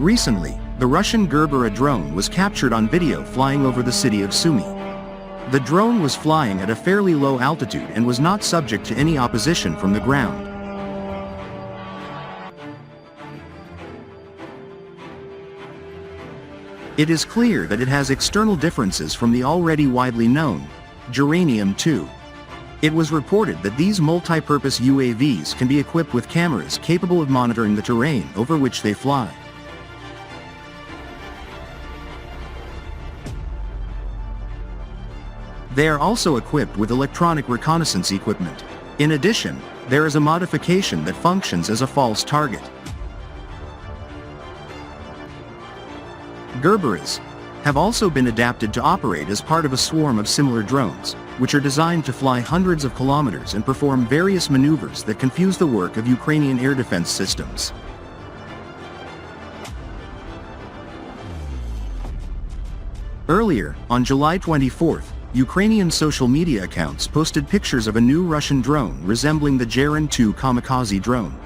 Recently, the Russian Gerbera drone was captured on video flying over the city of Sumy. The drone was flying at a fairly low altitude and was not subject to any opposition from the ground. It is clear that it has external differences from the already widely known Geranium-2. It was reported that these multi-purpose UAVs can be equipped with cameras capable of monitoring the terrain over which they fly. They are also equipped with electronic reconnaissance equipment. In addition, there is a modification that functions as a false target. Gerberas have also been adapted to operate as part of a swarm of similar drones, which are designed to fly hundreds of kilometers and perform various maneuvers that confuse the work of Ukrainian air defense systems. Earlier, on July 24th, Ukrainian social media accounts posted pictures of a new Russian drone resembling the Gerbera-2 kamikaze drone.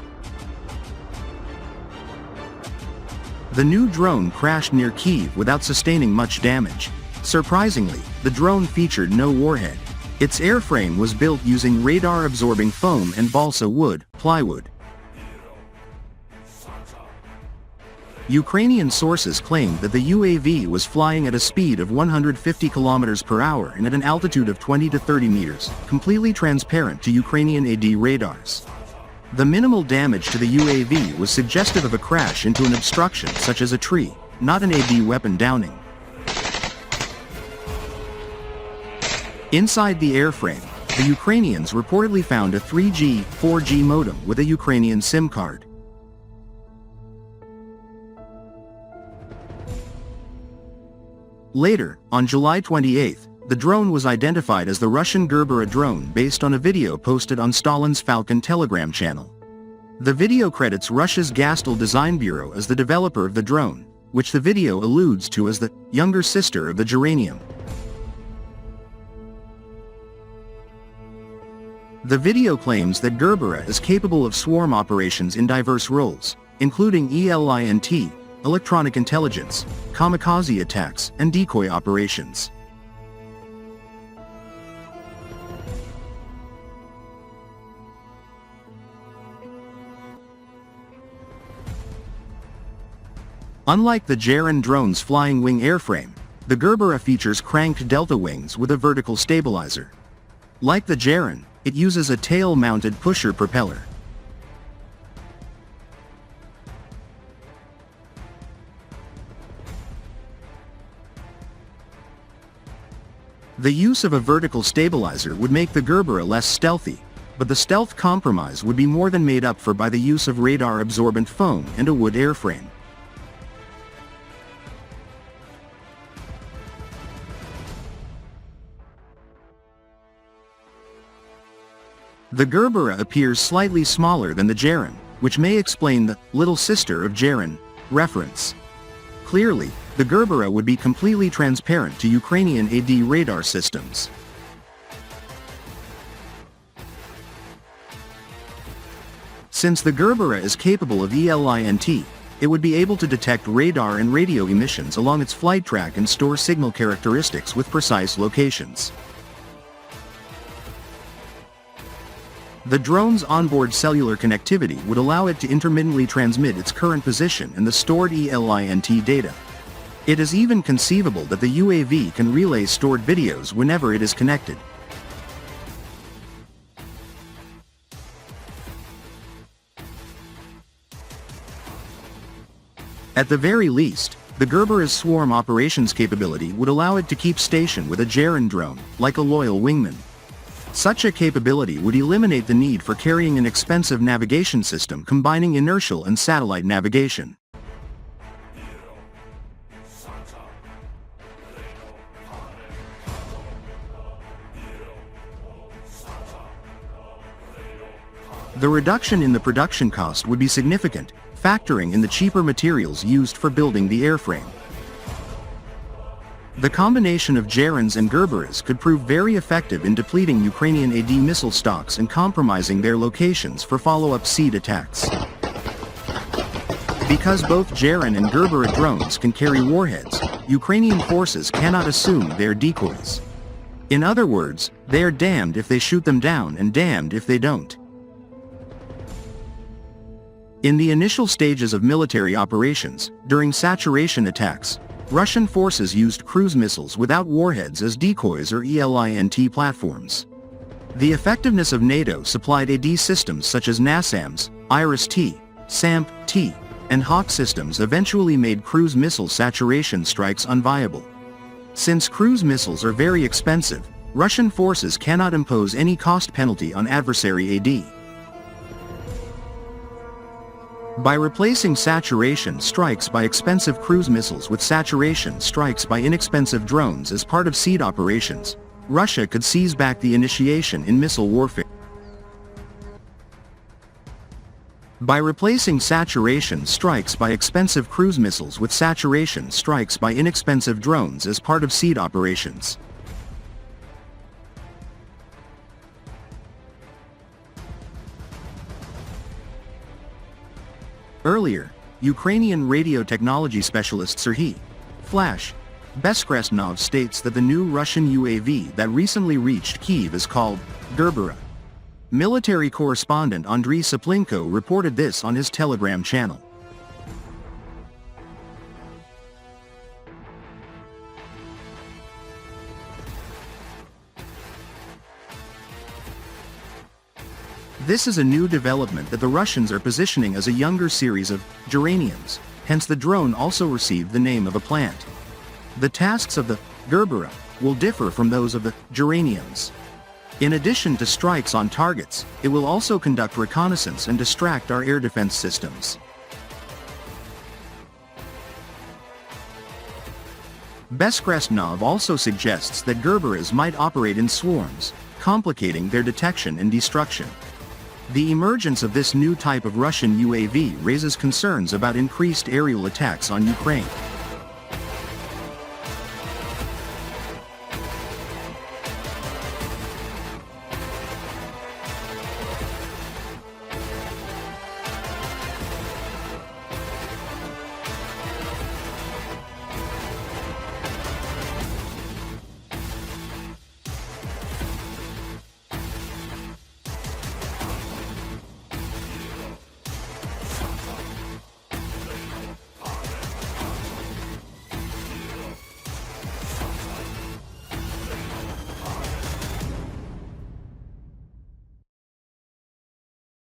The new drone crashed near Kyiv without sustaining much damage. Surprisingly, the drone featured no warhead. Its airframe was built using radar-absorbing foam and balsa wood, plywood. Ukrainian sources claimed that the UAV was flying at a speed of 150 km per hour and at an altitude of 20 to 30 meters, completely transparent to Ukrainian AD radars. The minimal damage to the UAV was suggestive of a crash into an obstruction such as a tree, not an AD weapon downing. Inside the airframe, the Ukrainians reportedly found a 3G, 4G modem with a Ukrainian SIM card. Later, on July 28th, the drone was identified as the Russian Gerbera drone based on a video posted on Stalin's Falcon Telegram channel. The video credits Russia's Gastel Design Bureau as the developer of the drone, which the video alludes to as the younger sister of the Geranium. The video claims that Gerbera is capable of swarm operations in diverse roles, including ELINT, electronic intelligence, kamikaze attacks, and decoy operations. Unlike the Gerbera drone's flying wing airframe, the Gerbera features cranked delta wings with a vertical stabilizer. Like the Gerbera, it uses a tail-mounted pusher propeller. The use of a vertical stabilizer would make the Gerbera less stealthy, but the stealth compromise would be more than made up for by the use of radar-absorbent foam and a wood airframe. The Gerbera appears slightly smaller than the Gerbera, which may explain the little sister of Gerbera reference. Clearly, the Gerbera would be completely transparent to Ukrainian AD radar systems. Since the Gerbera is capable of ELINT, it would be able to detect radar and radio emissions along its flight track and store signal characteristics with precise locations. The drone's onboard cellular connectivity would allow it to intermittently transmit its current position and the stored ELINT data. It is even conceivable that the UAV can relay stored videos whenever it is connected. At the very least, the Gerbera's swarm operations capability would allow it to keep station with a Gerbera drone, like a loyal wingman. Such a capability would eliminate the need for carrying an expensive navigation system combining inertial and satellite navigation. The reduction in the production cost would be significant, factoring in the cheaper materials used for building the airframe. The combination of Gerbera and Gerberas could prove very effective in depleting Ukrainian AD missile stocks and compromising their locations for follow-up seed attacks. Because both Gerbera and Gerbera drones can carry warheads, Ukrainian forces cannot assume they are decoys. In other words, they are damned if they shoot them down and damned if they don't. In the initial stages of military operations, during saturation attacks, Russian forces used cruise missiles without warheads as decoys or ELINT platforms. The effectiveness of NATO-supplied AD systems such as NASAMS, IRIS-T, SAMP-T, and Hawk systems eventually made cruise missile saturation strikes unviable. Since cruise missiles are very expensive, Russian forces cannot impose any cost penalty on adversary AD. By replacing saturation strikes by expensive cruise missiles with saturation strikes by inexpensive drones as part of seed operations, Russia could seize back the initiation in missile warfare. By replacing saturation strikes by expensive cruise missiles with saturation strikes by inexpensive drones as part of seed operations. Earlier, Ukrainian radio technology specialist Serhiy Flash Beskresnov states that the new Russian UAV that recently reached Kyiv is called Gerbera. Military correspondent Andriy Saplinko reported this on his Telegram channel. This is a new development that the Russians are positioning as a younger series of geraniums, hence the drone also received the name of a plant. The tasks of the Gerbera will differ from those of the geraniums. In addition to strikes on targets, it will also conduct reconnaissance and distract our air defense systems. Beskresnov also suggests that Gerberas might operate in swarms, complicating their detection and destruction. The emergence of this new type of Russian UAV raises concerns about increased aerial attacks on Ukraine.